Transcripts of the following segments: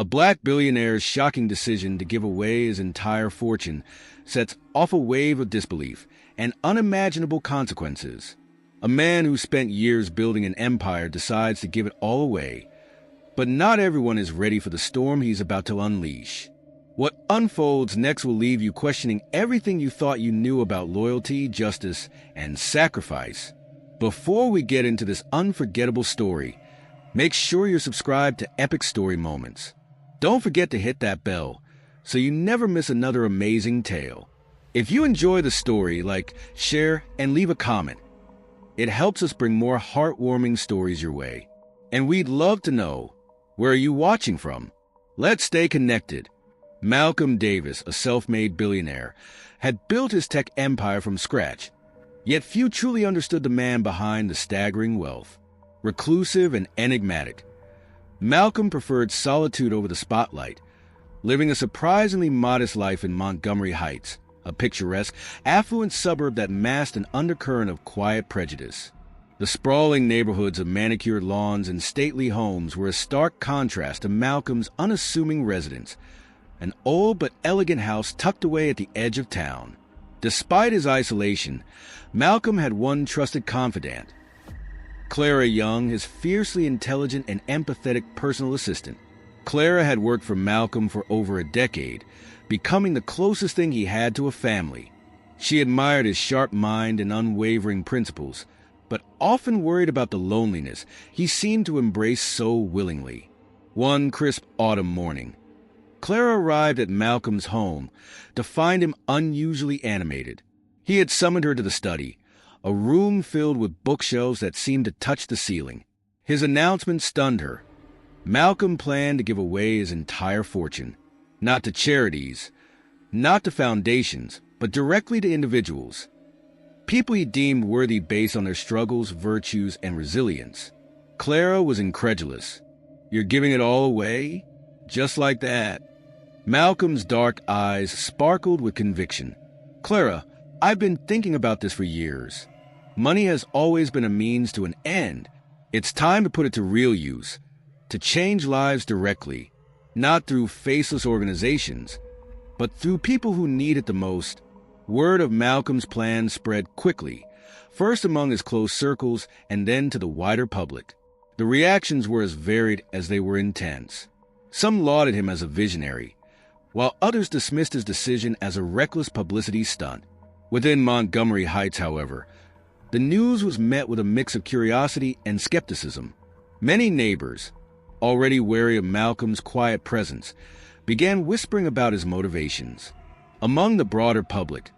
A black billionaire's shocking decision to give away his entire fortune sets off a wave of disbelief and unimaginable consequences. A man who spent years building an empire decides to give it all away, but not everyone is ready for the storm he's about to unleash. What unfolds next will leave you questioning everything you thought you knew about loyalty, justice, and sacrifice. Before we get into this unforgettable story, make sure you're subscribed to Epic Story Moments. Don't forget to hit that bell so you never miss another amazing tale. If you enjoy the story, like, share, and leave a comment. It helps us bring more heartwarming stories your way. And we'd love to know, where are you watching from? Let's stay connected. Malcolm Davis, a self-made billionaire, had built his tech empire from scratch, yet few truly understood the man behind the staggering wealth. Reclusive and enigmatic, Malcolm preferred solitude over the spotlight, living a surprisingly modest life in Montgomery Heights, a picturesque, affluent suburb that masked an undercurrent of quiet prejudice. The sprawling neighborhoods of manicured lawns and stately homes were a stark contrast to Malcolm's unassuming residence, an old but elegant house tucked away at the edge of town. Despite his isolation, Malcolm had one trusted confidant, Clara Young, his fiercely intelligent and empathetic personal assistant. Clara had worked for Malcolm for over a decade, becoming the closest thing he had to a family. She admired his sharp mind and unwavering principles, but often worried about the loneliness he seemed to embrace so willingly. One crisp autumn morning, Clara arrived at Malcolm's home to find him unusually animated. He had summoned her to the study, a room filled with bookshelves that seemed to touch the ceiling. His announcement stunned her. Malcolm planned to give away his entire fortune, not to charities, not to foundations, but directly to individuals. People he deemed worthy based on their struggles, virtues, and resilience. Clara was incredulous. "You're giving it all away? Just like that?" Malcolm's dark eyes sparkled with conviction. "Clara, I've been thinking about this for years. Money has always been a means to an end. It's time to put it to real use, to change lives directly, not through faceless organizations, but through people who need it the most." Word of Malcolm's plan spread quickly, first among his close circles and then to the wider public. The reactions were as varied as they were intense. Some lauded him as a visionary, while others dismissed his decision as a reckless publicity stunt. Within Montgomery Heights, however, the news was met with a mix of curiosity and skepticism. Many neighbors, already wary of Malcolm's quiet presence, began whispering about his motivations. Among the broader public,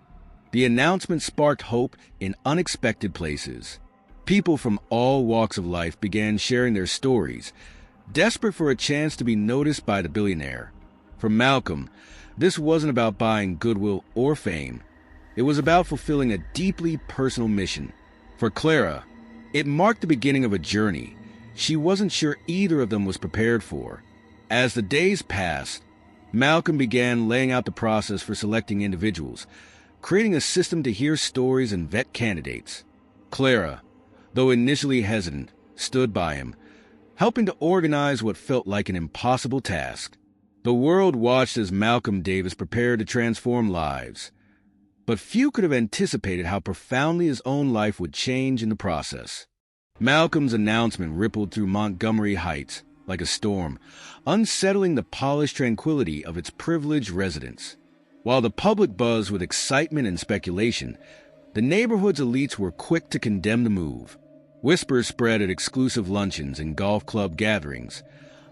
the announcement sparked hope in unexpected places. People from all walks of life began sharing their stories, desperate for a chance to be noticed by the billionaire. For Malcolm, this wasn't about buying goodwill or fame. It was about fulfilling a deeply personal mission. For Clara, it marked the beginning of a journey she wasn't sure either of them was prepared for. As the days passed, Malcolm began laying out the process for selecting individuals, creating a system to hear stories and vet candidates. Clara, though initially hesitant, stood by him, helping to organize what felt like an impossible task. The world watched as Malcolm Davis prepared to transform lives, but few could have anticipated how profoundly his own life would change in the process. Malcolm's announcement rippled through Montgomery Heights like a storm, unsettling the polished tranquility of its privileged residents. While the public buzzed with excitement and speculation, the neighborhood's elites were quick to condemn the move. Whispers spread at exclusive luncheons and golf club gatherings,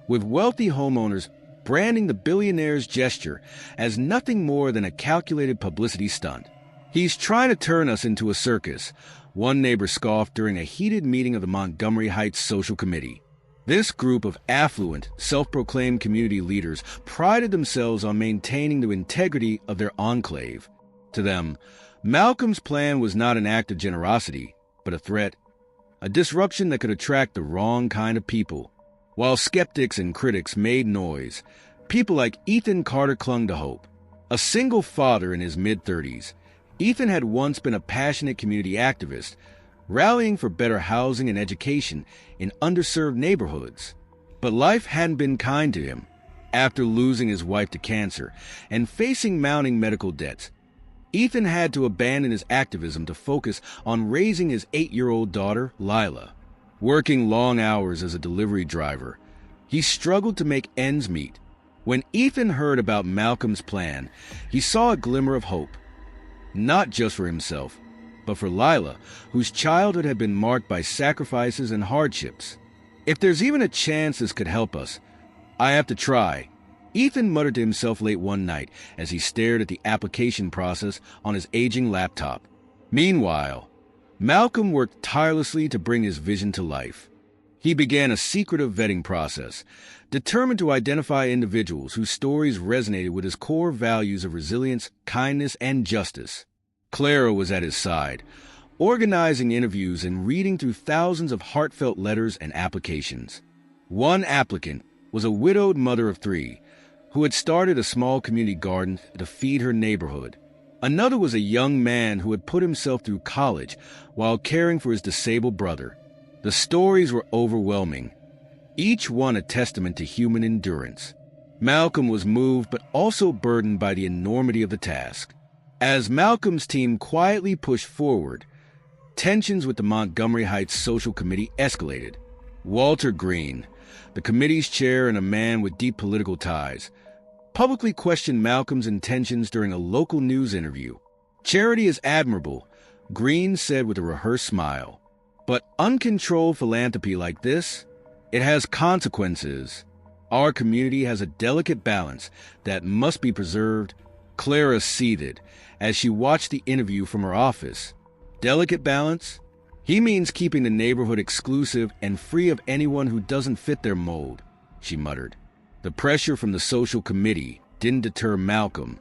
with wealthy homeowners branding the billionaire's gesture as nothing more than a calculated publicity stunt. "He's trying to turn us into a circus," one neighbor scoffed during a heated meeting of the Montgomery Heights Social Committee. This group of affluent, self-proclaimed community leaders prided themselves on maintaining the integrity of their enclave. To them, Malcolm's plan was not an act of generosity, but a threat, a disruption that could attract the wrong kind of people. While skeptics and critics made noise, people like Ethan Carter clung to hope. A single father in his mid-30s, Ethan had once been a passionate community activist, rallying for better housing and education in underserved neighborhoods. But life hadn't been kind to him. After losing his wife to cancer and facing mounting medical debts, Ethan had to abandon his activism to focus on raising his 8-year-old daughter, Lila. Working long hours as a delivery driver, he struggled to make ends meet. When Ethan heard about Malcolm's plan, he saw a glimmer of hope, not just for himself, but for Lila, whose childhood had been marked by sacrifices and hardships. "If there's even a chance this could help us, I have to try," Ethan muttered to himself late one night as he stared at the application process on his aging laptop. Meanwhile, Malcolm worked tirelessly to bring his vision to life. He began a secretive vetting process, determined to identify individuals whose stories resonated with his core values of resilience, kindness, and justice. Clara was at his side, organizing interviews and reading through thousands of heartfelt letters and applications. One applicant was a widowed mother of 3 who had started a small community garden to feed her neighborhood. Another was a young man who had put himself through college while caring for his disabled brother. The stories were overwhelming, each one a testament to human endurance. Malcolm was moved but also burdened by the enormity of the task. As Malcolm's team quietly pushed forward, tensions with the Montgomery Heights Social Committee escalated. Walter Green, the committee's chair and a man with deep political ties, publicly questioned Malcolm's intentions during a local news interview. "Charity is admirable," Green said with a rehearsed smile. "But uncontrolled philanthropy like this, it has consequences. Our community has a delicate balance that must be preserved." Clara seethed as she watched the interview from her office. "Delicate balance? He means keeping the neighborhood exclusive and free of anyone who doesn't fit their mold," she muttered. The pressure from the social committee didn't deter Malcolm,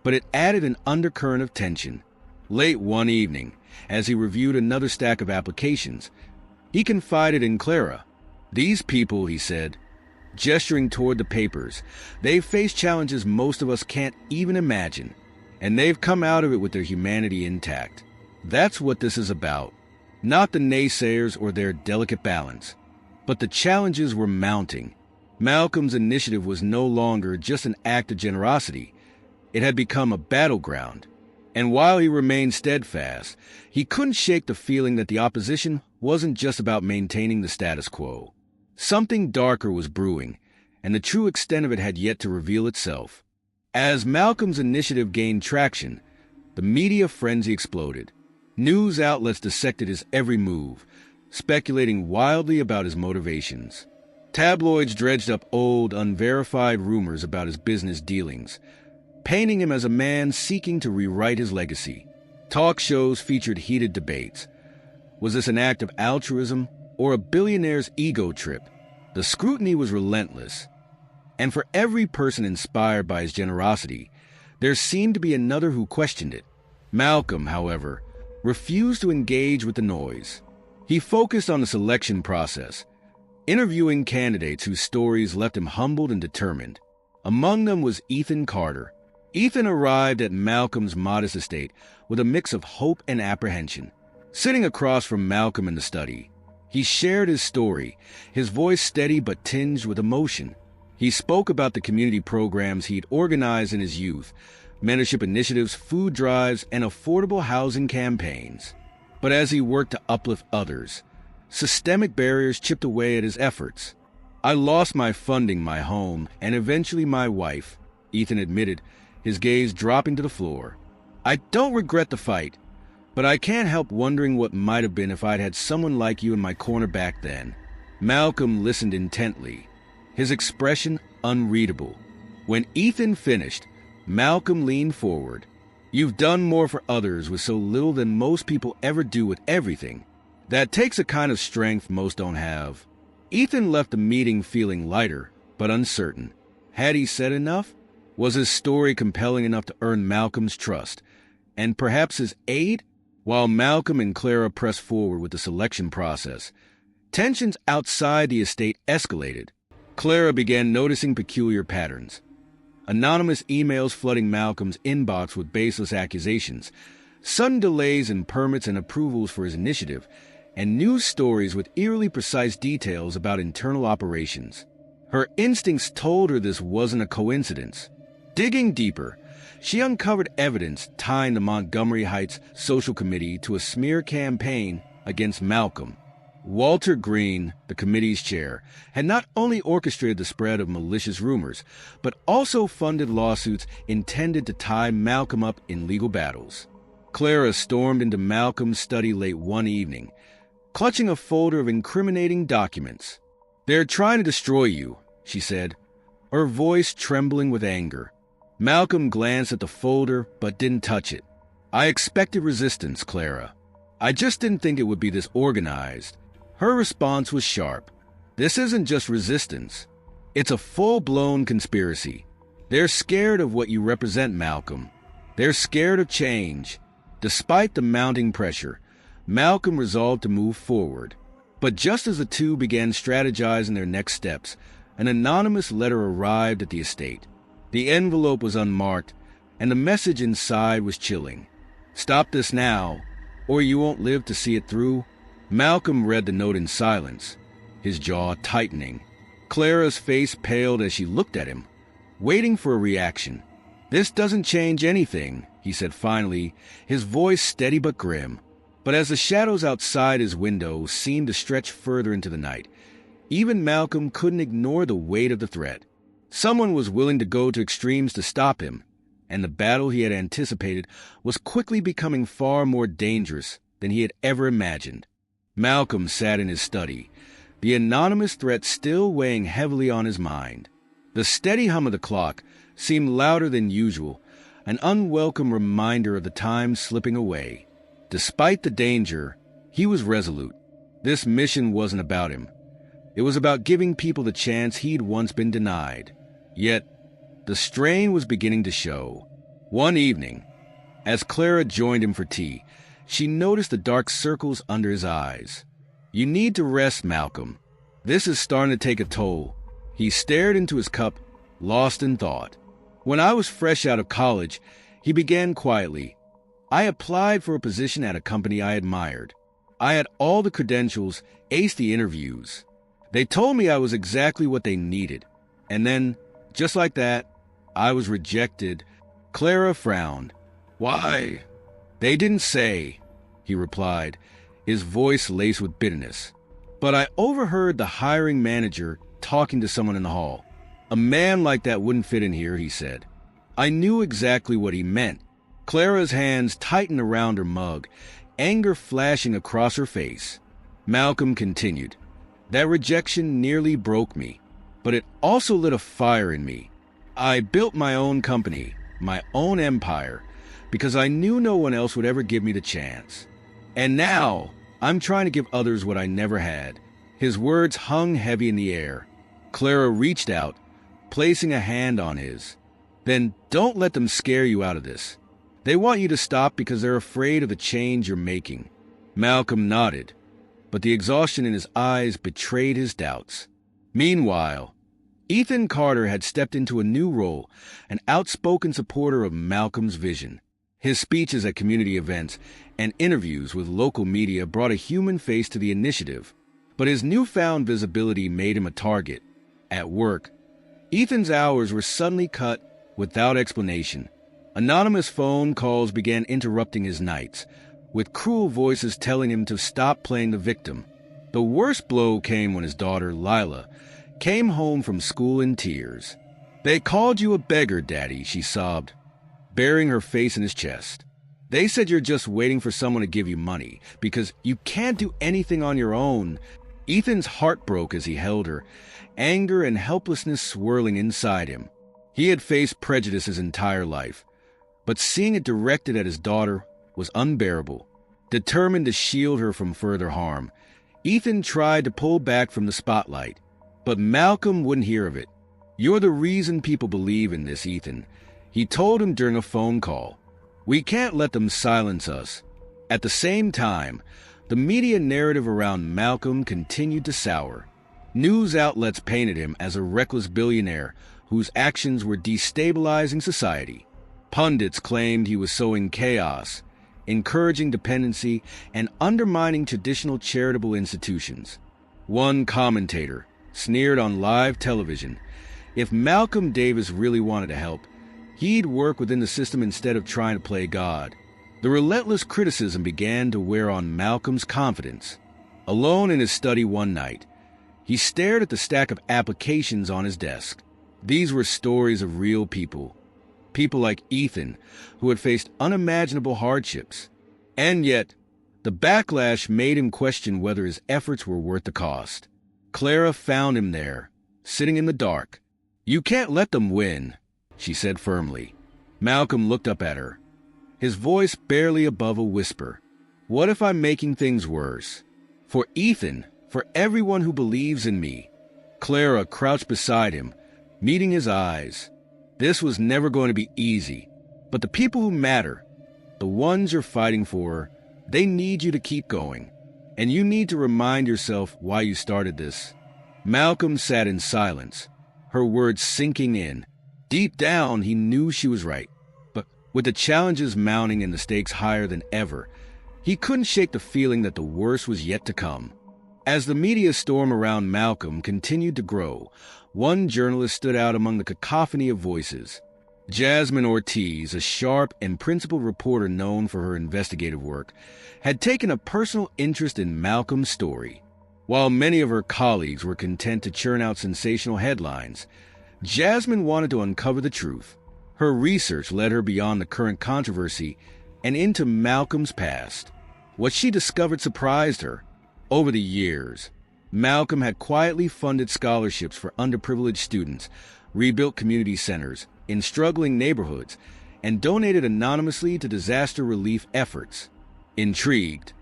but it added an undercurrent of tension. Late one evening, as he reviewed another stack of applications, he confided in Clara. "These people," he said, gesturing toward the papers, "they've faced challenges most of us can't even imagine, and they've come out of it with their humanity intact. That's what this is about. Not the naysayers or their delicate balance." But the challenges were mounting. Malcolm's initiative was no longer just an act of generosity. It had become a battleground. And while he remained steadfast, he couldn't shake the feeling that the opposition wasn't just about maintaining the status quo. Something darker was brewing, and the true extent of it had yet to reveal itself. As Malcolm's initiative gained traction, the media frenzy exploded. News outlets dissected his every move, speculating wildly about his motivations. Tabloids dredged up old, unverified rumors about his business dealings, painting him as a man seeking to rewrite his legacy. Talk shows featured heated debates. Was this an act of altruism or a billionaire's ego trip? The scrutiny was relentless, and for every person inspired by his generosity, there seemed to be another who questioned it. Malcolm, however, refused to engage with the noise. He focused on the selection process, interviewing candidates whose stories left him humbled and determined. Among them was Ethan Carter. Ethan arrived at Malcolm's modest estate with a mix of hope and apprehension. Sitting across from Malcolm in the study, he shared his story, his voice steady but tinged with emotion. He spoke about the community programs he'd organized in his youth, mentorship initiatives, food drives, and affordable housing campaigns. But as he worked to uplift others, systemic barriers chipped away at his efforts. "I lost my funding, my home, and eventually my wife," Ethan admitted, his gaze dropping to the floor. "I don't regret the fight, but I can't help wondering what might have been if I'd had someone like you in my corner back then." Malcolm listened intently, his expression unreadable. When Ethan finished, Malcolm leaned forward. "You've done more for others with so little than most people ever do with everything. That takes a kind of strength most don't have." Ethan left the meeting feeling lighter, but uncertain. Had he said enough? Was his story compelling enough to earn Malcolm's trust, and perhaps his aid? While Malcolm and Clara pressed forward with the selection process, tensions outside the estate escalated. Clara began noticing peculiar patterns. Anonymous emails flooding Malcolm's inbox with baseless accusations, sudden delays in permits and approvals for his initiative, and news stories with eerily precise details about internal operations. Her instincts told her this wasn't a coincidence. Digging deeper, she uncovered evidence tying the Montgomery Heights Social Committee to a smear campaign against Malcolm. Walter Green, the committee's chair, had not only orchestrated the spread of malicious rumors, but also funded lawsuits intended to tie Malcolm up in legal battles. Clara stormed into Malcolm's study late one evening, clutching a folder of incriminating documents. "They're trying to destroy you," she said, her voice trembling with anger. Malcolm glanced at the folder but didn't touch it. "I expected resistance, Clara. I just didn't think it would be this organized." Her response was sharp. "This isn't just resistance. It's a full-blown conspiracy. They're scared of what you represent, Malcolm. They're scared of change." Despite the mounting pressure, Malcolm resolved to move forward. But just as the two began strategizing their next steps, an anonymous letter arrived at the estate. The envelope was unmarked, and the message inside was chilling. "Stop this now, or you won't live to see it through." Malcolm read the note in silence, his jaw tightening. Clara's face paled as she looked at him, waiting for a reaction. "This doesn't change anything," he said finally, his voice steady but grim. But as the shadows outside his window seemed to stretch further into the night, even Malcolm couldn't ignore the weight of the threat. Someone was willing to go to extremes to stop him, and the battle he had anticipated was quickly becoming far more dangerous than he had ever imagined. Malcolm sat in his study, the anonymous threat still weighing heavily on his mind. The steady hum of the clock seemed louder than usual, an unwelcome reminder of the time slipping away. Despite the danger, he was resolute. This mission wasn't about him. It was about giving people the chance he'd once been denied. Yet, the strain was beginning to show. One evening, as Clara joined him for tea, she noticed the dark circles under his eyes. "You need to rest, Malcolm. This is starting to take a toll." He stared into his cup, lost in thought. "When I was fresh out of college," he began quietly, "I applied for a position at a company I admired. I had all the credentials, aced the interviews. They told me I was exactly what they needed. And then, just like that, I was rejected." Clara frowned. "Why?" "They didn't say," he replied, his voice laced with bitterness. "But I overheard the hiring manager talking to someone in the hall. 'A man like that wouldn't fit in here,' he said." I knew exactly what he meant. Clara's hands tightened around her mug, anger flashing across her face. Malcolm continued, "That rejection nearly broke me, but it also lit a fire in me. I built my own company, my own empire, because I knew no one else would ever give me the chance. And now, I'm trying to give others what I never had." His words hung heavy in the air. Clara reached out, placing a hand on his. "Then don't let them scare you out of this. They want you to stop because they're afraid of the change you're making." Malcolm nodded, but the exhaustion in his eyes betrayed his doubts. Meanwhile, Ethan Carter had stepped into a new role, an outspoken supporter of Malcolm's vision. His speeches at community events and interviews with local media brought a human face to the initiative, but his newfound visibility made him a target. At work, Ethan's hours were suddenly cut without explanation. Anonymous phone calls began interrupting his nights, with cruel voices telling him to stop playing the victim. The worst blow came when his daughter, Lila, came home from school in tears. "They called you a beggar, Daddy," she sobbed, burying her face in his chest. "They said you're just waiting for someone to give you money, because you can't do anything on your own." Ethan's heart broke as he held her, anger and helplessness swirling inside him. He had faced prejudice his entire life, but seeing it directed at his daughter was unbearable. Determined to shield her from further harm, Ethan tried to pull back from the spotlight, but Malcolm wouldn't hear of it. "You're the reason people believe in this, Ethan," he told him during a phone call. "We can't let them silence us." At the same time, the media narrative around Malcolm continued to sour. News outlets painted him as a reckless billionaire whose actions were destabilizing society. Pundits claimed he was sowing chaos, encouraging dependency, and undermining traditional charitable institutions. One commentator, sneered on live television. If Malcolm Davis really wanted to help, he'd work within the system instead of trying to play God. The relentless criticism began to wear on Malcolm's confidence. Alone in his study one night, he stared at the stack of applications on his desk. These were stories of real people. People like Ethan, who had faced unimaginable hardships. And yet, the backlash made him question whether his efforts were worth the cost. Clara found him there, sitting in the dark. "You can't let them win," she said firmly. Malcolm looked up at her, his voice barely above a whisper. "What if I'm making things worse? For Ethan, for everyone who believes in me." Clara crouched beside him, meeting his eyes. This was never going to be easy, but the people who matter, the ones you're fighting for, they need you to keep going. And you need to remind yourself why you started this. Malcolm sat in silence, her words sinking in. Deep down, he knew she was right. But with the challenges mounting and the stakes higher than ever, he couldn't shake the feeling that the worst was yet to come. As the media storm around Malcolm continued to grow, one journalist stood out among the cacophony of voices. Jasmine Ortiz, a sharp and principled reporter known for her investigative work, had taken a personal interest in Malcolm's story. While many of her colleagues were content to churn out sensational headlines, Jasmine wanted to uncover the truth. Her research led her beyond the current controversy and into Malcolm's past. What she discovered surprised her. Over the years, Malcolm had quietly funded scholarships for underprivileged students, rebuilt community centers in struggling neighborhoods, and donated anonymously to disaster relief efforts. Intrigued,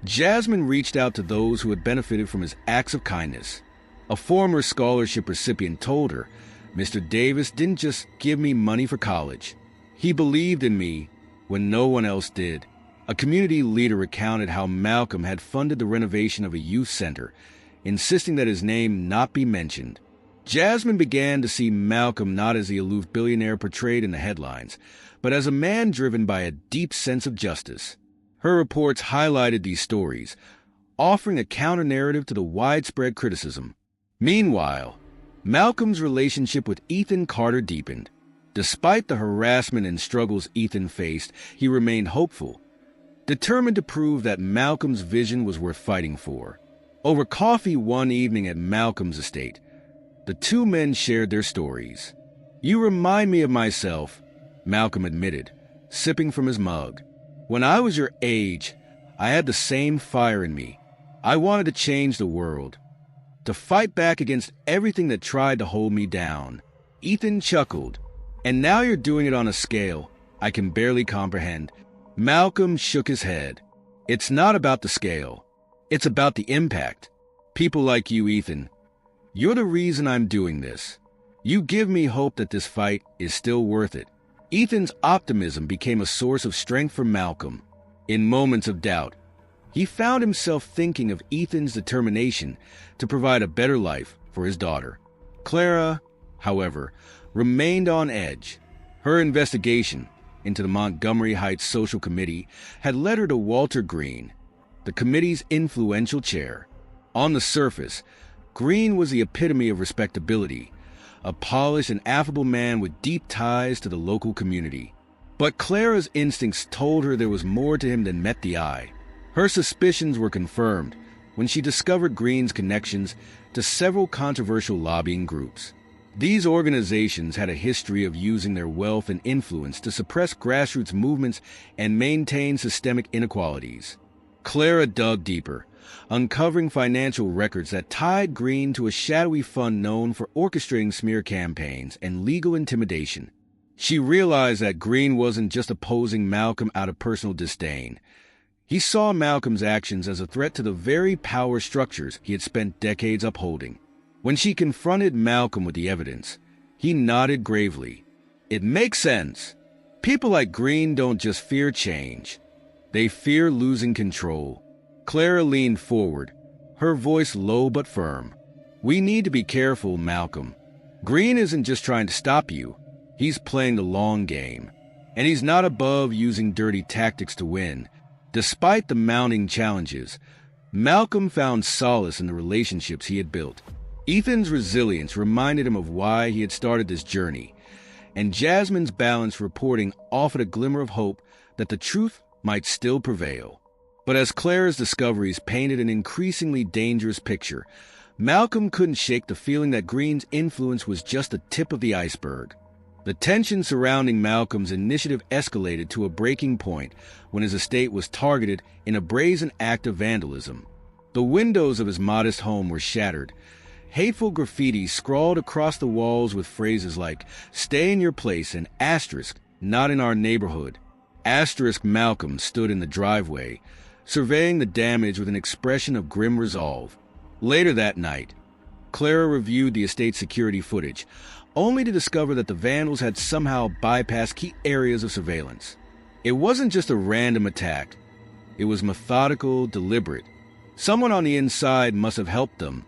Jasmine reached out to those who had benefited from his acts of kindness. A former scholarship recipient told her, "Mr. Davis didn't just give me money for college. He believed in me when no one else did." A community leader recounted how Malcolm had funded the renovation of a youth center, insisting that his name not be mentioned. Jasmine began to see Malcolm not as the aloof billionaire portrayed in the headlines, but as a man driven by a deep sense of justice. Her reports highlighted these stories, offering a counter-narrative to the widespread criticism. Meanwhile, Malcolm's relationship with Ethan Carter deepened. Despite the harassment and struggles Ethan faced, he remained hopeful, determined to prove that Malcolm's vision was worth fighting for. Over coffee one evening at Malcolm's estate, the two men shared their stories. "You remind me of myself," Malcolm admitted, sipping from his mug. "When I was your age, I had the same fire in me. I wanted to change the world, to fight back against everything that tried to hold me down." Ethan chuckled. "And now you're doing it on a scale I can barely comprehend." Malcolm shook his head. "It's not about the scale. It's about the impact. People like you, Ethan. You're the reason I'm doing this. You give me hope that this fight is still worth it." Ethan's optimism became a source of strength for Malcolm. In moments of doubt, he found himself thinking of Ethan's determination to provide a better life for his daughter. Clara, however, remained on edge. Her investigation into the Montgomery Heights Social Committee had led her to Walter Green, the committee's influential chair. On the surface, Green was the epitome of respectability, a polished and affable man with deep ties to the local community. But Clara's instincts told her there was more to him than met the eye. Her suspicions were confirmed when she discovered Green's connections to several controversial lobbying groups. These organizations had a history of using their wealth and influence to suppress grassroots movements and maintain systemic inequalities. Clara dug deeper, uncovering financial records that tied Green to a shadowy fund known for orchestrating smear campaigns and legal intimidation. She realized that Green wasn't just opposing Malcolm out of personal disdain. He saw Malcolm's actions as a threat to the very power structures he had spent decades upholding. When she confronted Malcolm with the evidence, he nodded gravely. "It makes sense. People like Green don't just fear change. They fear losing control." Clara leaned forward, her voice low but firm. "We need to be careful, Malcolm. Green isn't just trying to stop you. He's playing the long game. And he's not above using dirty tactics to win." Despite the mounting challenges, Malcolm found solace in the relationships he had built. Ethan's resilience reminded him of why he had started this journey, and Jasmine's balanced reporting offered a glimmer of hope that the truth might still prevail. But as Clara's discoveries painted an increasingly dangerous picture, Malcolm couldn't shake the feeling that Green's influence was just the tip of the iceberg. The tension surrounding Malcolm's initiative escalated to a breaking point when his estate was targeted in a brazen act of vandalism. The windows of his modest home were shattered. Hateful graffiti scrawled across the walls with phrases like, "Stay in your place," and "not in our neighborhood." Malcolm stood in the driveway, surveying the damage with an expression of grim resolve. Later that night, Clara reviewed the estate's security footage, only to discover that the vandals had somehow bypassed key areas of surveillance. It wasn't just a random attack. It was methodical, deliberate. Someone on the inside must have helped them,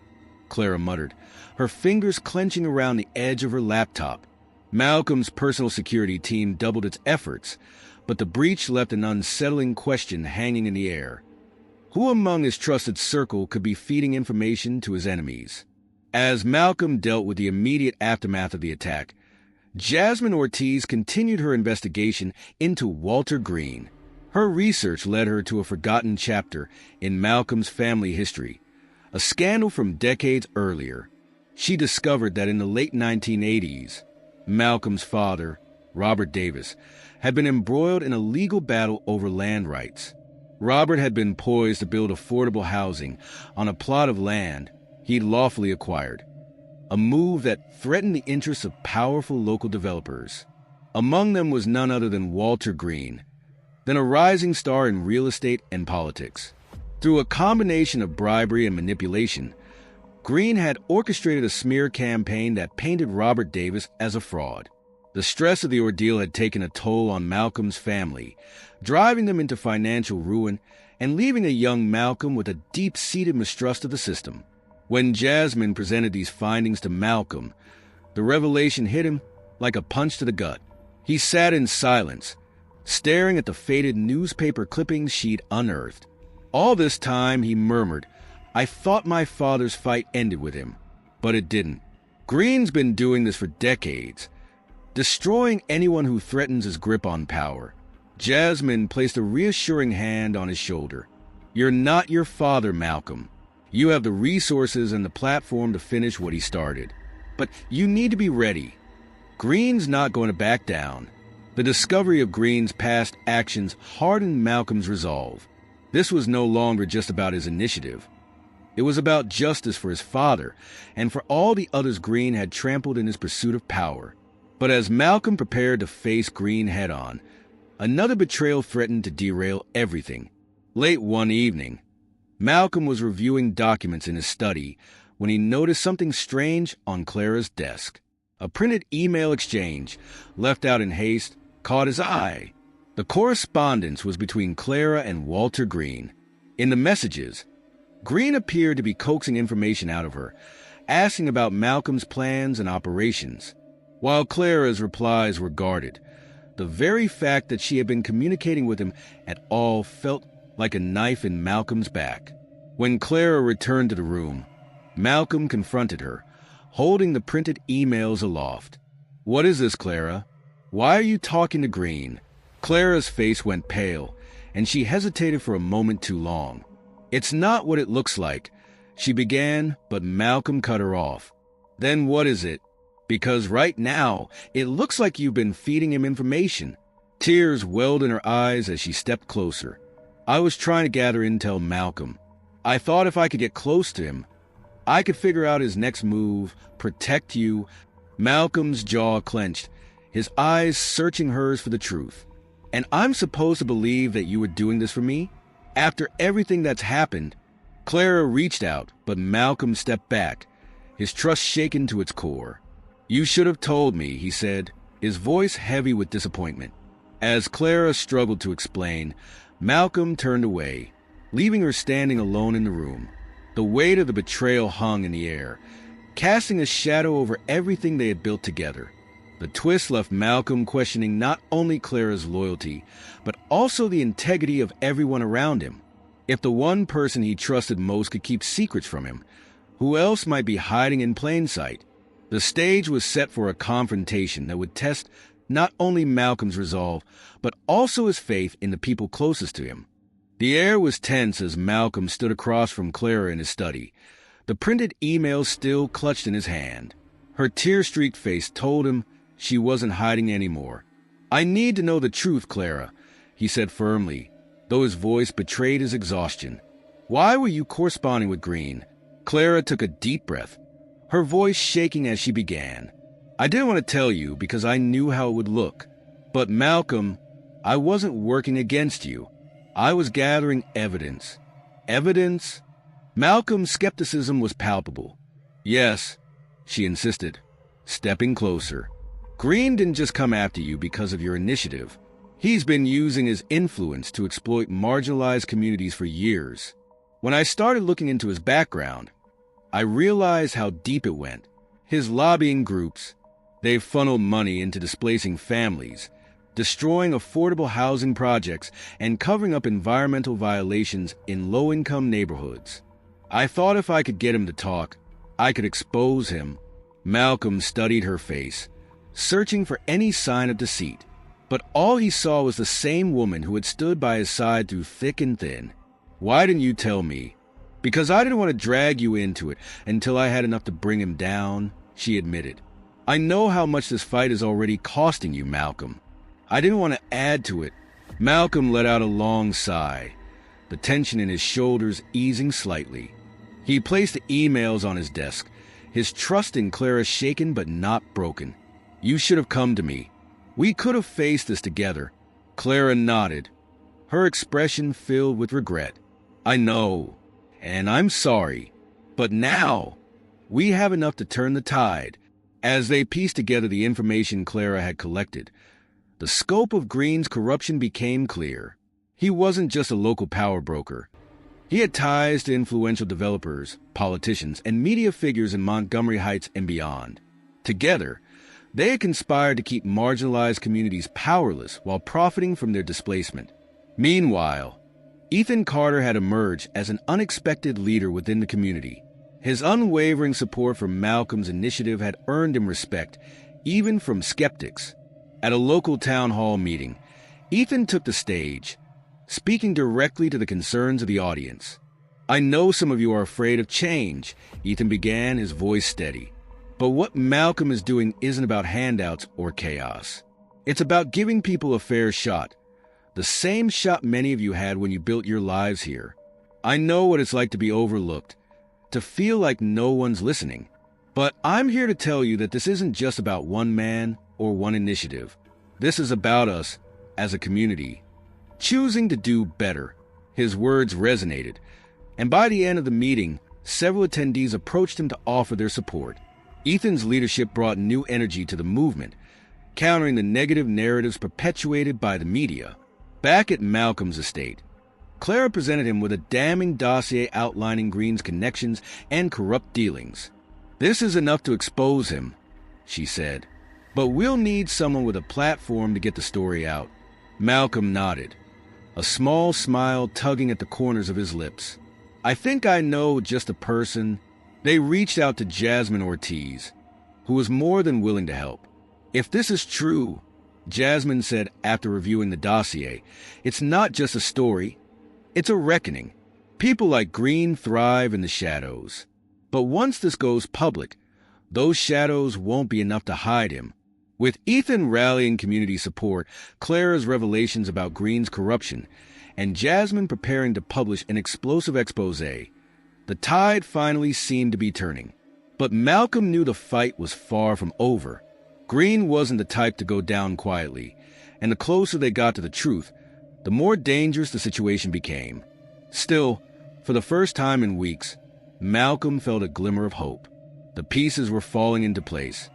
Clara muttered, her fingers clenching around the edge of her laptop. Malcolm's personal security team doubled its efforts, but the breach left an unsettling question hanging in the air. Who among his trusted circle could be feeding information to his enemies? As Malcolm dealt with the immediate aftermath of the attack, Jasmine Ortiz continued her investigation into Walter Green. Her research led her to a forgotten chapter in Malcolm's family history, a scandal from decades earlier. She discovered that in the late 1980s, Malcolm's father, Robert Davis, had been embroiled in a legal battle over land rights. Robert had been poised to build affordable housing on a plot of land he'd lawfully acquired, a move that threatened the interests of powerful local developers. Among them was none other than Walter Green, then a rising star in real estate and politics. Through a combination of bribery and manipulation, Green had orchestrated a smear campaign that painted Robert Davis as a fraud. The stress of the ordeal had taken a toll on Malcolm's family, driving them into financial ruin and leaving a young Malcolm with a deep-seated mistrust of the system. When Jasmine presented these findings to Malcolm, the revelation hit him like a punch to the gut. He sat in silence, staring at the faded newspaper clippings she'd unearthed. All this time, he murmured, "I thought my father's fight ended with him, but it didn't. Green's been doing this for decades, destroying anyone who threatens his grip on power." Jasmine placed a reassuring hand on his shoulder. "You're not your father, Malcolm. You have the resources and the platform to finish what he started. But you need to be ready. Green's not going to back down." The discovery of Green's past actions hardened Malcolm's resolve. This was no longer just about his initiative. It was about justice for his father and for all the others Green had trampled in his pursuit of power. But as Malcolm prepared to face Green head-on, another betrayal threatened to derail everything. Late one evening, Malcolm was reviewing documents in his study when he noticed something strange on Clara's desk. A printed email exchange, left out in haste, caught his eye. The correspondence was between Clara and Walter Green. In the messages, Green appeared to be coaxing information out of her, asking about Malcolm's plans and operations, while Clara's replies were guarded. The very fact that she had been communicating with him at all felt like a knife in Malcolm's back. When Clara returned to the room, Malcolm confronted her, holding the printed emails aloft. "What is this, Clara? Why are you talking to Green?" Clara's face went pale, and she hesitated for a moment too long. "It's not what it looks like," she began, but Malcolm cut her off. "Then what is it? Because right now, it looks like you've been feeding him information." Tears welled in her eyes as she stepped closer. "I was trying to gather intel, Malcolm. I thought if I could get close to him, I could figure out his next move, protect you." Malcolm's jaw clenched, his eyes searching hers for the truth. "And I'm supposed to believe that you were doing this for me? After everything that's happened?" Clara reached out, but Malcolm stepped back, his trust shaken to its core. "You should have told me," he said, his voice heavy with disappointment. As Clara struggled to explain, Malcolm turned away, leaving her standing alone in the room. The weight of the betrayal hung in the air, casting a shadow over everything they had built together. The twist left Malcolm questioning not only Clara's loyalty, but also the integrity of everyone around him. If the one person he trusted most could keep secrets from him, Who else might be hiding in plain sight? The stage was set for a confrontation that would test not only Malcolm's resolve, but also his faith in the people closest to him. The air was tense as Malcolm stood across from Clara in his study, the printed email still clutched in his hand. Her tear-streaked face told him she wasn't hiding anymore. "I need to know the truth, Clara," he said firmly, though his voice betrayed his exhaustion. "Why were you corresponding with Green?" Clara took a deep breath, her voice shaking as she began. "I didn't want to tell you because I knew how it would look. But Malcolm, I wasn't working against you. I was gathering evidence." "Evidence?" Malcolm's skepticism was palpable. "Yes," she insisted, stepping closer. "Green didn't just come after you because of your initiative. He's been using his influence to exploit marginalized communities for years. When I started looking into his background, I realized how deep it went. His lobbying groups, they've funneled money into displacing families, destroying affordable housing projects, and covering up environmental violations in low-income neighborhoods. I thought if I could get him to talk, I could expose him." Malcolm studied her face, searching for any sign of deceit. But all he saw was the same woman who had stood by his side through thick and thin. "Why didn't you tell me?" "Because I didn't want to drag you into it until I had enough to bring him down," she admitted. "I know how much this fight is already costing you, Malcolm. I didn't want to add to it." Malcolm let out a long sigh, the tension in his shoulders easing slightly. He placed the emails on his desk, his trust in Clara shaken but not broken. "You should have come to me. We could have faced this together." Clara nodded, her expression filled with regret. "I know, and I'm sorry. But now, we have enough to turn the tide." As they pieced together the information Clara had collected, the scope of Green's corruption became clear. He wasn't just a local power broker. He had ties to influential developers, politicians, and media figures in Montgomery Heights and beyond. Together, they had conspired to keep marginalized communities powerless while profiting from their displacement. Meanwhile, Ethan Carter had emerged as an unexpected leader within the community. His unwavering support for Malcolm's initiative had earned him respect, even from skeptics. At a local town hall meeting, Ethan took the stage, speaking directly to the concerns of the audience. "I know some of you are afraid of change," Ethan began, his voice steady. "But what Malcolm is doing isn't about handouts or chaos. It's about giving people a fair shot. The same shot many of you had when you built your lives here. I know what it's like to be overlooked, to feel like no one's listening. But I'm here to tell you that this isn't just about one man or one initiative. This is about us as a community, choosing to do better." His words resonated, and by the end of the meeting, several attendees approached him to offer their support. Ethan's leadership brought new energy to the movement, countering the negative narratives perpetuated by the media. Back at Malcolm's estate, Clara presented him with a damning dossier outlining Green's connections and corrupt dealings. "This is enough to expose him," she said, "but we'll need someone with a platform to get the story out." Malcolm nodded, a small smile tugging at the corners of his lips. "I think I know just a person." They reached out to Jasmine Ortiz, who was more than willing to help. "If this is true," Jasmine said after reviewing the dossier, "it's not just a story, it's a reckoning. People like Green thrive in the shadows. But once this goes public, those shadows won't be enough to hide him." With Ethan rallying community support, Clara's revelations about Green's corruption, and Jasmine preparing to publish an explosive exposé, the tide finally seemed to be turning. But Malcolm knew the fight was far from over. Green wasn't the type to go down quietly, and the closer they got to the truth, the more dangerous the situation became. Still, for the first time in weeks, Malcolm felt a glimmer of hope. The pieces were falling into place,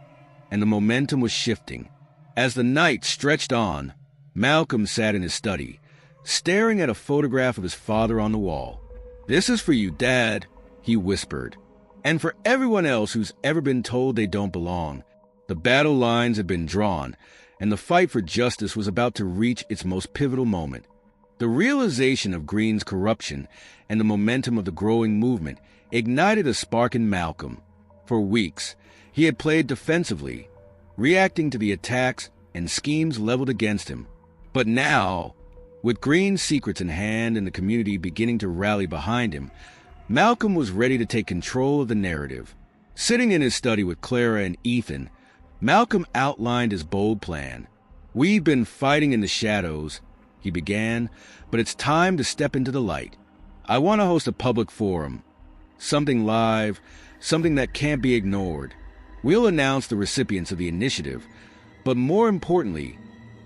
and the momentum was shifting. As the night stretched on, Malcolm sat in his study, staring at a photograph of his father on the wall. "This is for you, Dad," he whispered, "and for everyone else who's ever been told they don't belong." The battle lines had been drawn, and the fight for justice was about to reach its most pivotal moment. The realization of Green's corruption and the momentum of the growing movement ignited a spark in Malcolm. For weeks, he had played defensively, reacting to the attacks and schemes leveled against him. But now, with Green's secrets in hand and the community beginning to rally behind him, Malcolm was ready to take control of the narrative. Sitting in his study with Clara and Ethan, Malcolm outlined his bold plan. "We've been fighting in the shadows," he began, "but it's time to step into the light. I want to host a public forum. Something live, something that can't be ignored. We'll announce the recipients of the initiative, but more importantly,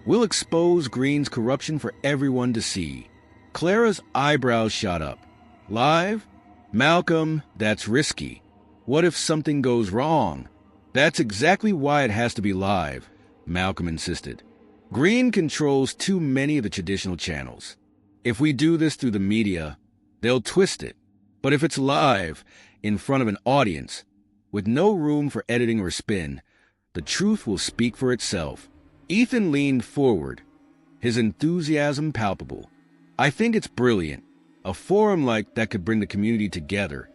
we'll expose Green's corruption for everyone to see." Clara's eyebrows shot up. "Live? Malcolm, that's risky. What if something goes wrong?" "That's exactly why it has to be live," Malcolm insisted. "Green controls too many of the traditional channels. If we do this through the media, they'll twist it. But if it's live, in front of an audience, with no room for editing or spin, the truth will speak for itself." Ethan leaned forward, his enthusiasm palpable. "I think it's brilliant. A forum like that could bring the community together.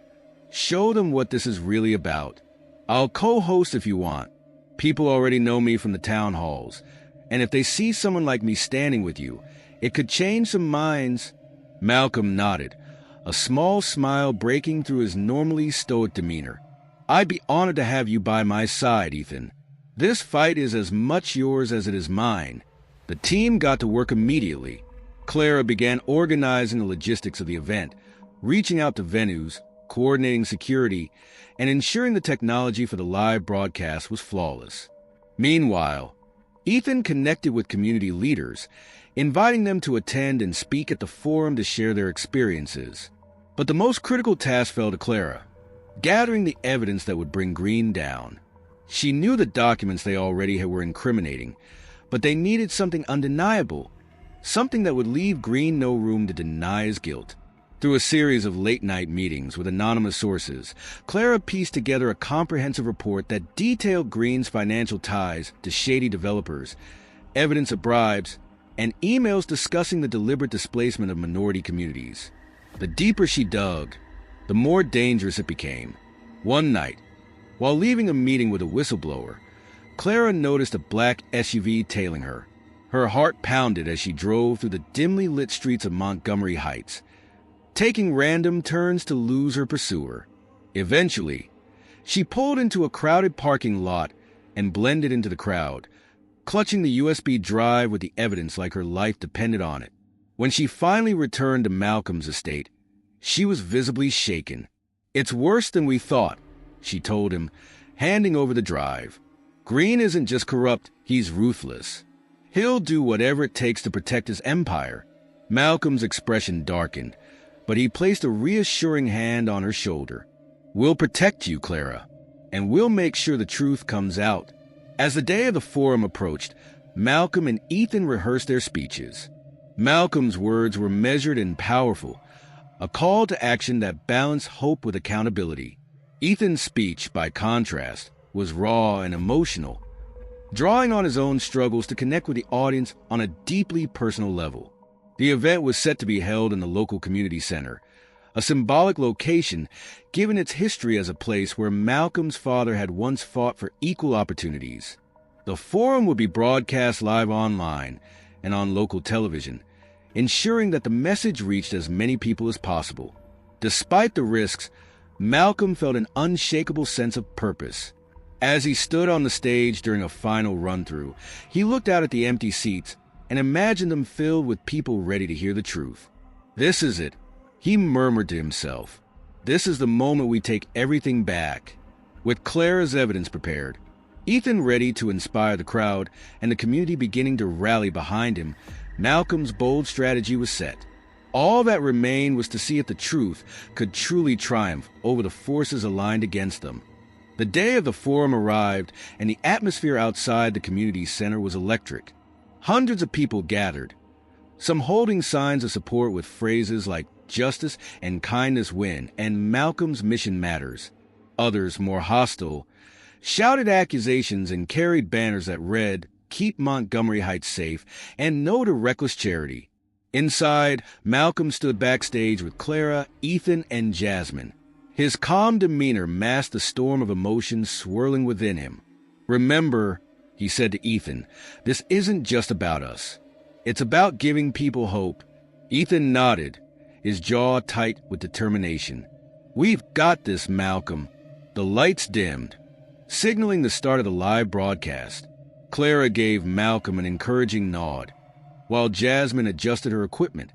Show them what this is really about. I'll co-host if you want. People already know me from the town halls, and if they see someone like me standing with you, it could change some minds." Malcolm nodded, a small smile breaking through his normally stoic demeanor. "I'd be honored to have you by my side, Ethan. This fight is as much yours as it is mine." The team got to work immediately. Clara began organizing the logistics of the event, reaching out to venues, coordinating security, and ensuring the technology for the live broadcast was flawless. Meanwhile, Ethan connected with community leaders, inviting them to attend and speak at the forum to share their experiences. But the most critical task fell to Clara, gathering the evidence that would bring Green down. She knew the documents they already were incriminating, but they needed something undeniable, something that would leave Green no room to deny his guilt. Through a series of late-night meetings with anonymous sources, Clara pieced together a comprehensive report that detailed Green's financial ties to shady developers, evidence of bribes, and emails discussing the deliberate displacement of minority communities. The deeper she dug, the more dangerous it became. One night, while leaving a meeting with a whistleblower, Clara noticed a black SUV tailing her. Her heart pounded as she drove through the dimly lit streets of Montgomery Heights, taking random turns to lose her pursuer. Eventually, she pulled into a crowded parking lot and blended into the crowd, clutching the USB drive with the evidence like her life depended on it. When she finally returned to Malcolm's estate, she was visibly shaken. "It's worse than we thought," she told him, handing over the drive. "Green isn't just corrupt, he's ruthless. He'll do whatever it takes to protect his empire." Malcolm's expression darkened, but he placed a reassuring hand on her shoulder. "We'll protect you, Clara, and we'll make sure the truth comes out." As the day of the forum approached, Malcolm and Ethan rehearsed their speeches. Malcolm's words were measured and powerful, a call to action that balanced hope with accountability. Ethan's speech, by contrast, was raw and emotional, drawing on his own struggles to connect with the audience on a deeply personal level. The event was set to be held in the local community center, a symbolic location given its history as a place where Malcolm's father had once fought for equal opportunities. The forum would be broadcast live online and on local television, ensuring that the message reached as many people as possible. Despite the risks, Malcolm felt an unshakable sense of purpose. As he stood on the stage during a final run-through, he looked out at the empty seats and imagined them filled with people ready to hear the truth. "This is it," he murmured to himself. "This is the moment we take everything back." With Clara's evidence prepared, Ethan ready to inspire the crowd, and the community beginning to rally behind him, Malcolm's bold strategy was set. All that remained was to see if the truth could truly triumph over the forces aligned against them. The day of the forum arrived, and the atmosphere outside the community center was electric. Hundreds of people gathered, some holding signs of support with phrases like "Justice and kindness win" and "Malcolm's mission matters." Others, more hostile, shouted accusations and carried banners that read, "Keep Montgomery Heights safe" and "No to reckless charity." Inside, Malcolm stood backstage with Clara, Ethan, and Jasmine, His calm demeanor masked the storm of emotions swirling within him. "Remember," he said to Ethan, "this isn't just about us. It's about giving people hope." Ethan nodded, his jaw tight with determination. "We've got this, Malcolm." The lights dimmed, signaling the start of the live broadcast. Clara gave Malcolm an encouraging nod, while Jasmine adjusted her equipment,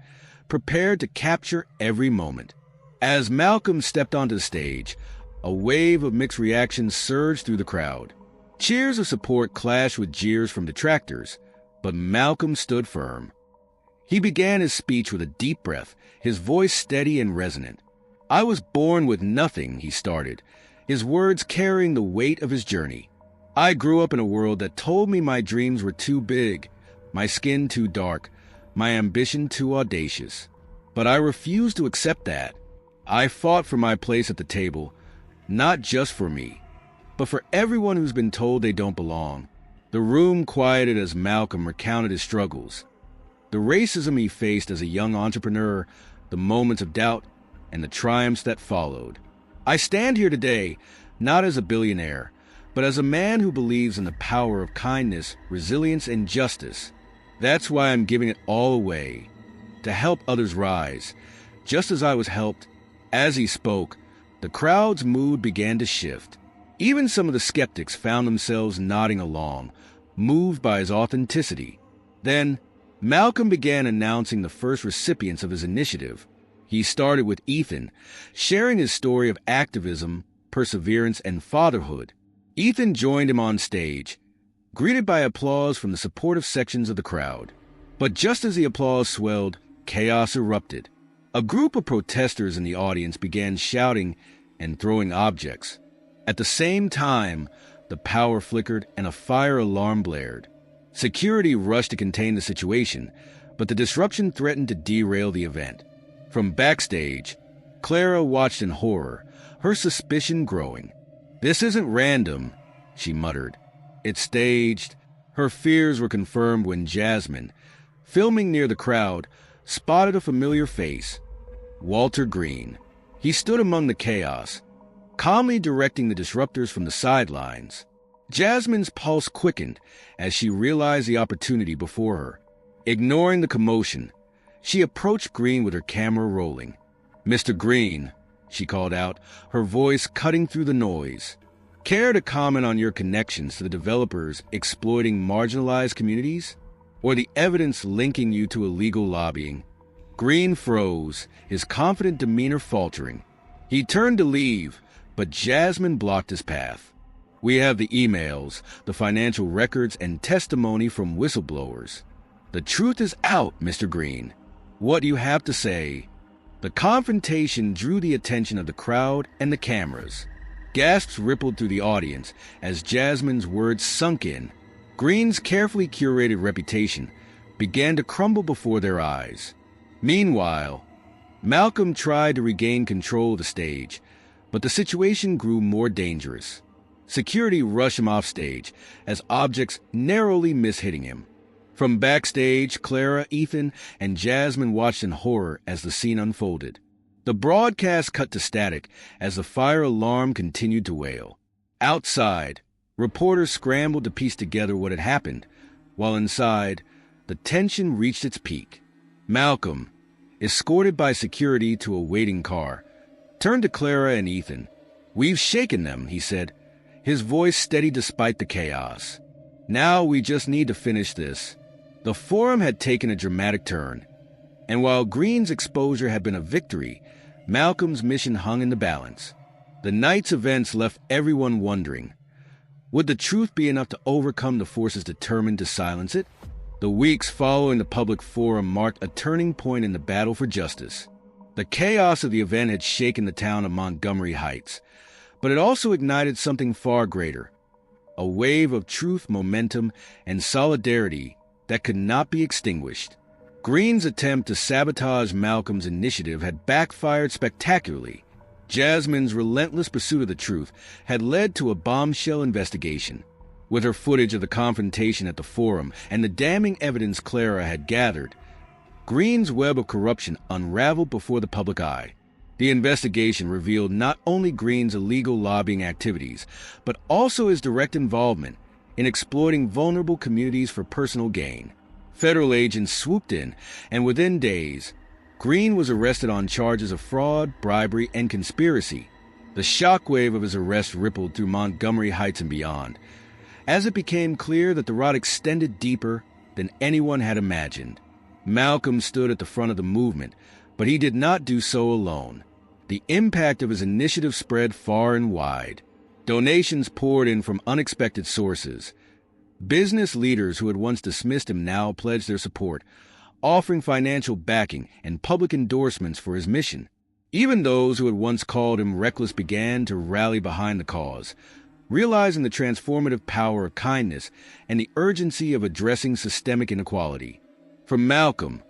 prepared to capture every moment. As Malcolm stepped onto the stage, a wave of mixed reactions surged through the crowd. Cheers of support clashed with jeers from detractors, but Malcolm stood firm. He began his speech with a deep breath, his voice steady and resonant. "I was born with nothing," he started, his words carrying the weight of his journey. "I grew up in a world that told me my dreams were too big, my skin too dark, my ambition too audacious. But I refused to accept that. I fought for my place at the table, not just for me, but for everyone who's been told they don't belong." The room quieted as Malcolm recounted his struggles, the racism he faced as a young entrepreneur, the moments of doubt, and the triumphs that followed. "I stand here today, not as a billionaire, but as a man who believes in the power of kindness, resilience, and justice. That's why I'm giving it all away, to help others rise, just as I was helped." As he spoke, the crowd's mood began to shift. Even some of the skeptics found themselves nodding along, moved by his authenticity. Then, Malcolm began announcing the first recipients of his initiative. He started with Ethan, sharing his story of activism, perseverance, and fatherhood. Ethan joined him on stage, greeted by applause from the supportive sections of the crowd. But just as the applause swelled, chaos erupted. A group of protesters in the audience began shouting and throwing objects. At the same time, the power flickered and a fire alarm blared. Security rushed to contain the situation, but the disruption threatened to derail the event. From backstage, Clara watched in horror, her suspicion growing. "This isn't random," she muttered. "It's staged." Her fears were confirmed when Jasmine, filming near the crowd, spotted a familiar face, Walter Green. He stood among the chaos, calmly directing the disruptors from the sidelines. Jasmine's pulse quickened as she realized the opportunity before her. Ignoring the commotion, she approached Green with her camera rolling. "Mr. Green," she called out, her voice cutting through the noise. "Care to comment on your connections to the developers exploiting marginalized communities? Or the evidence linking you to illegal lobbying?" Green froze, his confident demeanor faltering. He turned to leave, but Jasmine blocked his path. "We have the emails, the financial records, and testimony from whistleblowers. The truth is out, Mr. Green. What do you have to say?" The confrontation drew the attention of the crowd and the cameras. Gasps rippled through the audience as Jasmine's words sunk in. Green's carefully curated reputation began to crumble before their eyes. Meanwhile, Malcolm tried to regain control of the stage, but the situation grew more dangerous. Security rushed him off stage as objects narrowly missed hitting him. From backstage, Clara, Ethan, and Jasmine watched in horror as the scene unfolded. The broadcast cut to static as the fire alarm continued to wail. Outside, reporters scrambled to piece together what had happened, while inside, the tension reached its peak. Malcolm, escorted by security to a waiting car, turned to Clara and Ethan. "We've shaken them," he said, his voice steady despite the chaos. "Now we just need to finish this." The forum had taken a dramatic turn, and while Green's exposure had been a victory, Malcolm's mission hung in the balance. The night's events left everyone wondering, would the truth be enough to overcome the forces determined to silence it? The weeks following the public forum marked a turning point in the battle for justice. The chaos of the event had shaken the town of Montgomery Heights, but it also ignited something far greater, a wave of truth, momentum, and solidarity that could not be extinguished. Green's attempt to sabotage Malcolm's initiative had backfired spectacularly. Jasmine's relentless pursuit of the truth had led to a bombshell investigation. With her footage of the confrontation at the forum and the damning evidence Clara had gathered, Green's web of corruption unraveled before the public eye. The investigation revealed not only Green's illegal lobbying activities, but also his direct involvement in exploiting vulnerable communities for personal gain. Federal agents swooped in, and within days, Green was arrested on charges of fraud, bribery, and conspiracy. The shockwave of his arrest rippled through Montgomery Heights and beyond, as it became clear that the rot extended deeper than anyone had imagined. Malcolm stood at the front of the movement, but he did not do so alone. The impact of his initiative spread far and wide. Donations poured in from unexpected sources. Business leaders who had once dismissed him now pledged their support, offering financial backing and public endorsements for his mission. Even those who had once called him reckless began to rally behind the cause, realizing the transformative power of kindness and the urgency of addressing systemic inequality. For Malcolm,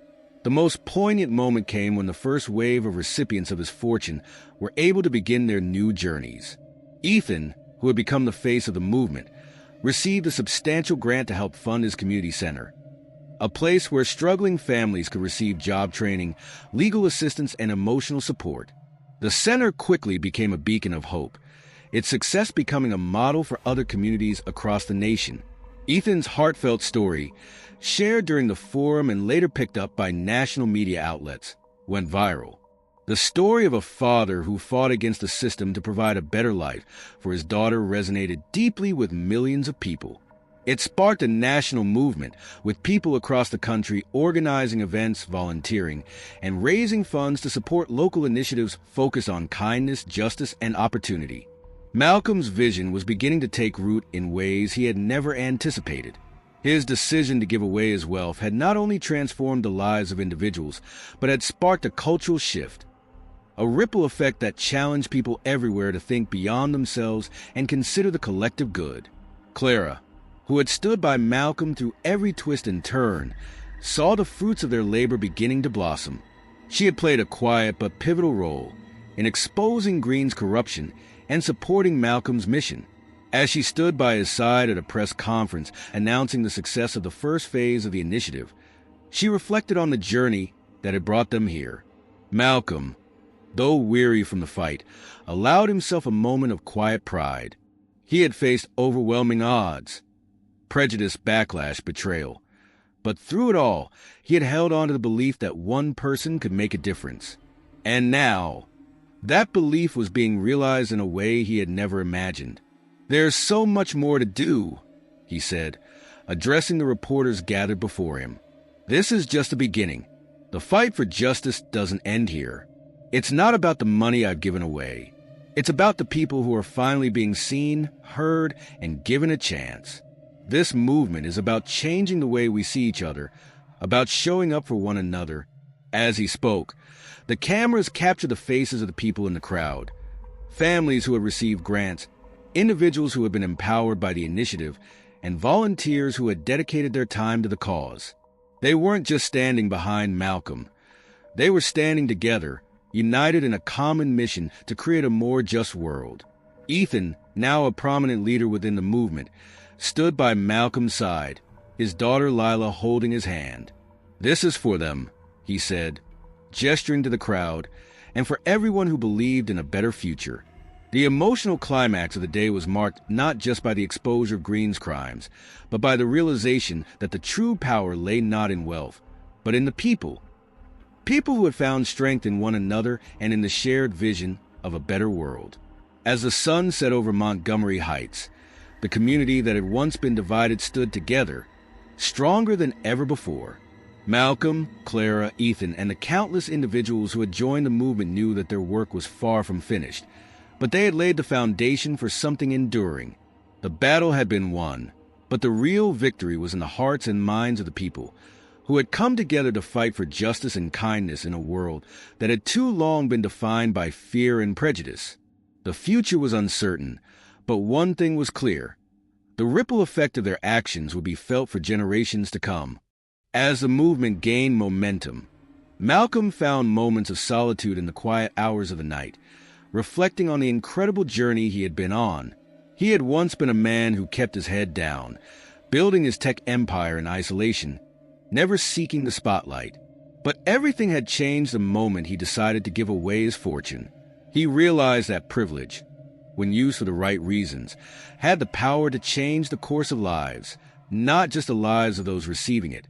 the most poignant moment came when the first wave of recipients of his fortune were able to begin their new journeys. Ethan, who had become the face of the movement, received a substantial grant to help fund his community center, a place where struggling families could receive job training, legal assistance, and emotional support. The center quickly became a beacon of hope, its success becoming a model for other communities across the nation. Ethan's heartfelt story, shared during the forum and later picked up by national media outlets, went viral. The story of a father who fought against the system to provide a better life for his daughter resonated deeply with millions of people. It sparked a national movement, with people across the country organizing events, volunteering, and raising funds to support local initiatives focused on kindness, justice, and opportunity. Malcolm's vision was beginning to take root in ways he had never anticipated. His decision to give away his wealth had not only transformed the lives of individuals, but had sparked a cultural shift, a ripple effect that challenged people everywhere to think beyond themselves and consider the collective good. Clara, who had stood by Malcolm through every twist and turn, saw the fruits of their labor beginning to blossom. She had played a quiet but pivotal role in exposing Green's corruption and supporting Malcolm's mission. As she stood by his side at a press conference announcing the success of the first phase of the initiative, she reflected on the journey that had brought them here. Malcolm, though weary from the fight, allowed himself a moment of quiet pride. He had faced overwhelming odds, prejudice, backlash, betrayal. But through it all, he had held on to the belief that one person could make a difference. And now, that belief was being realized in a way he had never imagined. "There's so much more to do," he said, addressing the reporters gathered before him. "This is just the beginning. The fight for justice doesn't end here. It's not about the money I've given away. It's about the people who are finally being seen, heard, and given a chance. This movement is about changing the way we see each other, about showing up for one another." As he spoke, the cameras captured the faces of the people in the crowd. Families who had received grants, individuals who had been empowered by the initiative, and volunteers who had dedicated their time to the cause. They weren't just standing behind Malcolm. They were standing together, united in a common mission to create a more just world. Ethan, now a prominent leader within the movement, stood by Malcolm's side, his daughter Lila holding his hand. "This is for them," he said, gesturing to the crowd, and for everyone who believed in a better future. The emotional climax of the day was marked not just by the exposure of Green's crimes, but by the realization that the true power lay not in wealth, but in the people. People who had found strength in one another and in the shared vision of a better world. As the sun set over Montgomery Heights, the community that had once been divided stood together, stronger than ever before. Malcolm, Clara, Ethan, and the countless individuals who had joined the movement knew that their work was far from finished, but they had laid the foundation for something enduring. The battle had been won, but the real victory was in the hearts and minds of the people, who had come together to fight for justice and kindness in a world that had too long been defined by fear and prejudice. The future was uncertain, but one thing was clear. The ripple effect of their actions would be felt for generations to come. As the movement gained momentum, Malcolm found moments of solitude in the quiet hours of the night, reflecting on the incredible journey he had been on. He had once been a man who kept his head down, building his tech empire in isolation, never seeking the spotlight. But everything had changed the moment he decided to give away his fortune. He realized that privilege, when used for the right reasons, had the power to change the course of lives, not just the lives of those receiving it,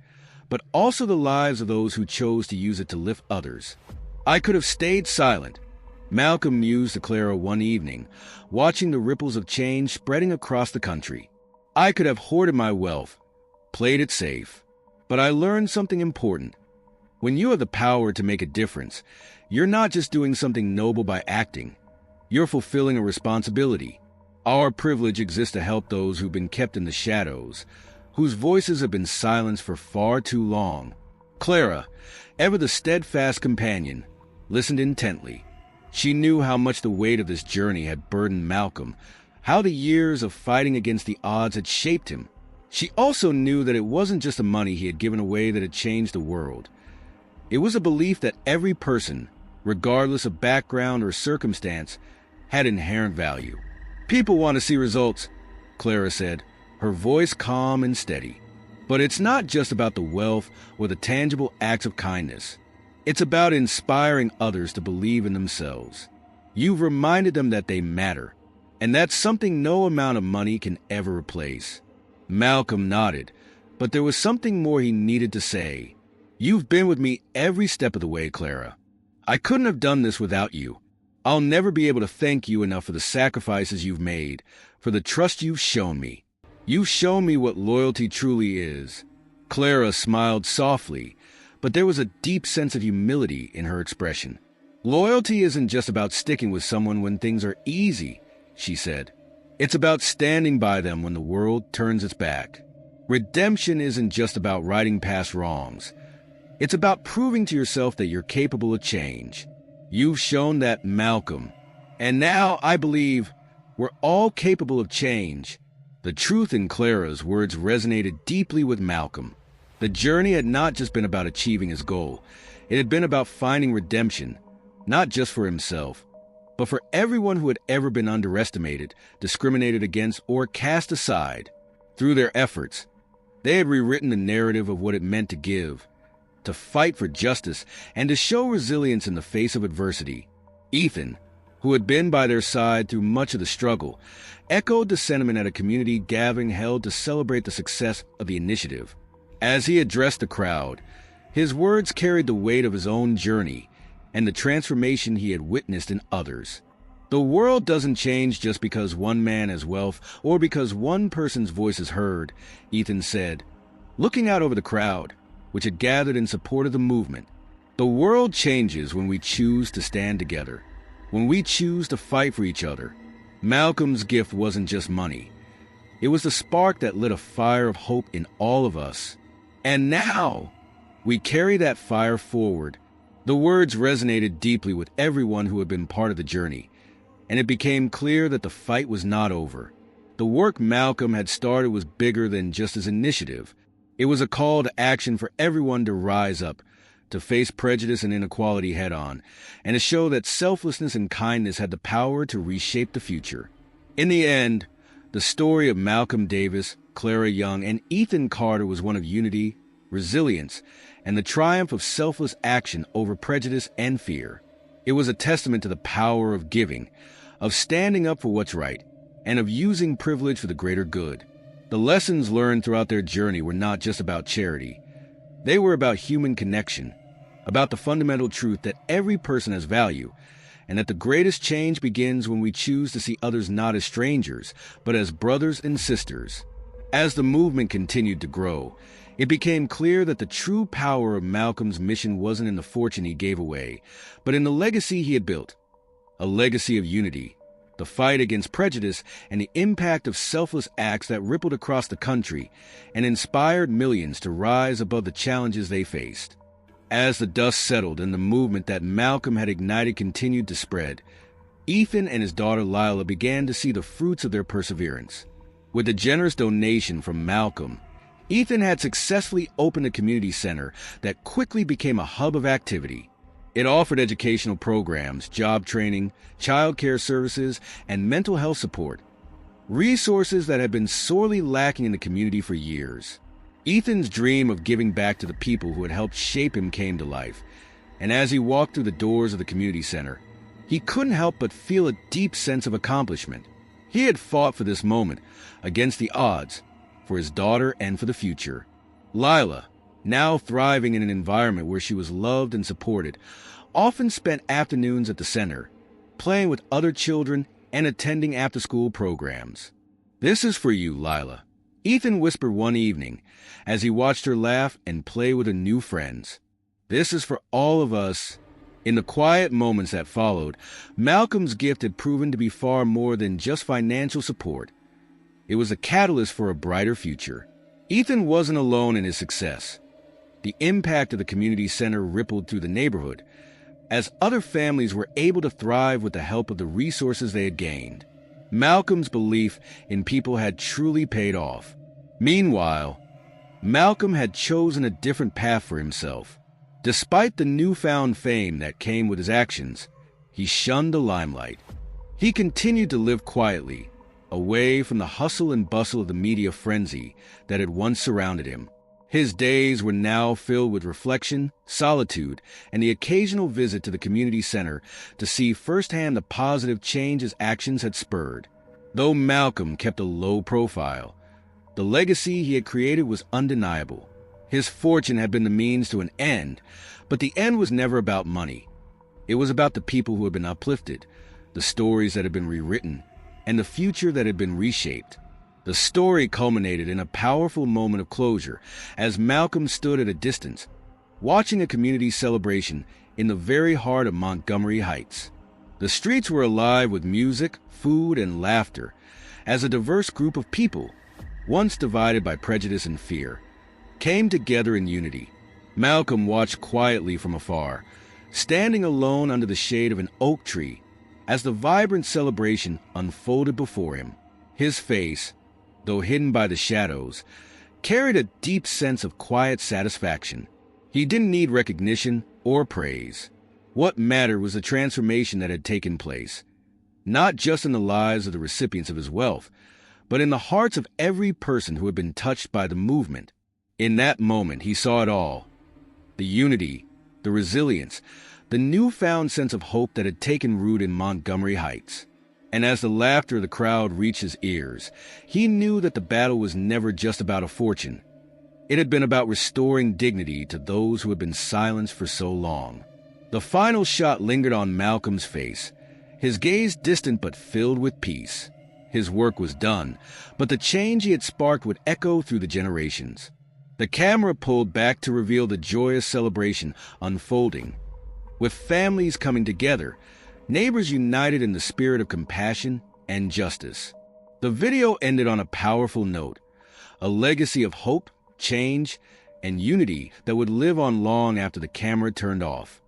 but also the lives of those who chose to use it to lift others. I could have stayed silent, Malcolm mused to Clara one evening, watching the ripples of change spreading across the country. I could have hoarded my wealth, played it safe, but I learned something important. When you have the power to make a difference, you're not just doing something noble by acting. You're fulfilling a responsibility. Our privilege exists to help those who've been kept in the shadows, whose voices have been silenced for far too long. Clara, ever the steadfast companion, listened intently. She knew how much the weight of this journey had burdened Malcolm, how the years of fighting against the odds had shaped him. She also knew that it wasn't just the money he had given away that had changed the world. It was a belief that every person, regardless of background or circumstance, had inherent value. People want to see results, Clara said, her voice calm and steady. But it's not just about the wealth or the tangible acts of kindness. It's about inspiring others to believe in themselves. You've reminded them that they matter, and that's something no amount of money can ever replace. Malcolm nodded, but there was something more he needed to say. You've been with me every step of the way, Clara. I couldn't have done this without you. I'll never be able to thank you enough for the sacrifices you've made, for the trust you've shown me. You've shown me what loyalty truly is. Clara smiled softly, but there was a deep sense of humility in her expression. Loyalty isn't just about sticking with someone when things are easy, she said. It's about standing by them when the world turns its back. Redemption isn't just about righting past wrongs. It's about proving to yourself that you're capable of change. You've shown that, Malcolm. And now, I believe, we're all capable of change. The truth in Clara's words resonated deeply with Malcolm. The journey had not just been about achieving his goal. It had been about finding redemption, not just for himself, but for everyone who had ever been underestimated, discriminated against, or cast aside. Through their efforts, they had rewritten the narrative of what it meant to give, to fight for justice, and to show resilience in the face of adversity. Ethan, who had been by their side through much of the struggle, echoed the sentiment at a community gathering held to celebrate the success of the initiative. As he addressed the crowd, his words carried the weight of his own journey and the transformation he had witnessed in others. The world doesn't change just because one man has wealth or because one person's voice is heard, Ethan said, looking out over the crowd, which had gathered in support of the movement. The world changes when we choose to stand together, when we choose to fight for each other. Malcolm's gift wasn't just money. It was the spark that lit a fire of hope in all of us. And now, we carry that fire forward. The words resonated deeply with everyone who had been part of the journey, and it became clear that the fight was not over. The work Malcolm had started was bigger than just his initiative. It was a call to action for everyone to rise up, to face prejudice and inequality head-on, and to show that selflessness and kindness had the power to reshape the future. In the end, the story of Malcolm Davis, Clara Young, and Ethan Carter was one of unity, resilience, and the triumph of selfless action over prejudice and fear. It was a testament to the power of giving, of standing up for what's right, and of using privilege for the greater good. The lessons learned throughout their journey were not just about charity. They were about human connection, about the fundamental truth that every person has value, and that the greatest change begins when we choose to see others not as strangers, but as brothers and sisters. As the movement continued to grow, it became clear that the true power of Malcolm's mission wasn't in the fortune he gave away, but in the legacy he had built. A legacy of unity, the fight against prejudice, and the impact of selfless acts that rippled across the country and inspired millions to rise above the challenges they faced. As the dust settled and the movement that Malcolm had ignited continued to spread, Ethan and his daughter Lila began to see the fruits of their perseverance. With a generous donation from Malcolm, Ethan had successfully opened a community center that quickly became a hub of activity. It offered educational programs, job training, child care services, and mental health support, resources that had been sorely lacking in the community for years. Ethan's dream of giving back to the people who had helped shape him came to life, and as he walked through the doors of the community center, he couldn't help but feel a deep sense of accomplishment. He had fought for this moment, against the odds, for his daughter and for the future. Lila, now thriving in an environment where she was loved and supported, often spent afternoons at the center, playing with other children and attending after-school programs. "This is for you, Lila," Ethan whispered one evening as he watched her laugh and play with her new friends. "This is for all of us." In the quiet moments that followed, Malcolm's gift had proven to be far more than just financial support. It was a catalyst for a brighter future. Ethan wasn't alone in his success. The impact of the community center rippled through the neighborhood, as other families were able to thrive with the help of the resources they had gained. Malcolm's belief in people had truly paid off. Meanwhile, Malcolm had chosen a different path for himself. Despite the newfound fame that came with his actions, he shunned the limelight. He continued to live quietly, away from the hustle and bustle of the media frenzy that had once surrounded him. His days were now filled with reflection, solitude, and the occasional visit to the community center to see firsthand the positive change his actions had spurred. Though Malcolm kept a low profile, the legacy he had created was undeniable. His fortune had been the means to an end, but the end was never about money. It was about the people who had been uplifted, the stories that had been rewritten, and the future that had been reshaped. The story culminated in a powerful moment of closure as Malcolm stood at a distance, watching a community celebration in the very heart of Montgomery Heights. The streets were alive with music, food, and laughter, as a diverse group of people, once divided by prejudice and fear, came together in unity. Malcolm watched quietly from afar, standing alone under the shade of an oak tree, as the vibrant celebration unfolded before him. His face, though hidden by the shadows, carried a deep sense of quiet satisfaction. He didn't need recognition or praise. What mattered was the transformation that had taken place, not just in the lives of the recipients of his wealth, but in the hearts of every person who had been touched by the movement. In that moment, he saw it all: the unity, the resilience, the newfound sense of hope that had taken root in Montgomery Heights. And as the laughter of the crowd reached his ears, he knew that the battle was never just about a fortune. It had been about restoring dignity to those who had been silenced for so long. The final shot lingered on Malcolm's face, his gaze distant but filled with peace. His work was done, but the change he had sparked would echo through the generations. The camera pulled back to reveal the joyous celebration unfolding, with families coming together, neighbors united in the spirit of compassion and justice. The video ended on a powerful note, a legacy of hope, change, and unity that would live on long after the camera turned off.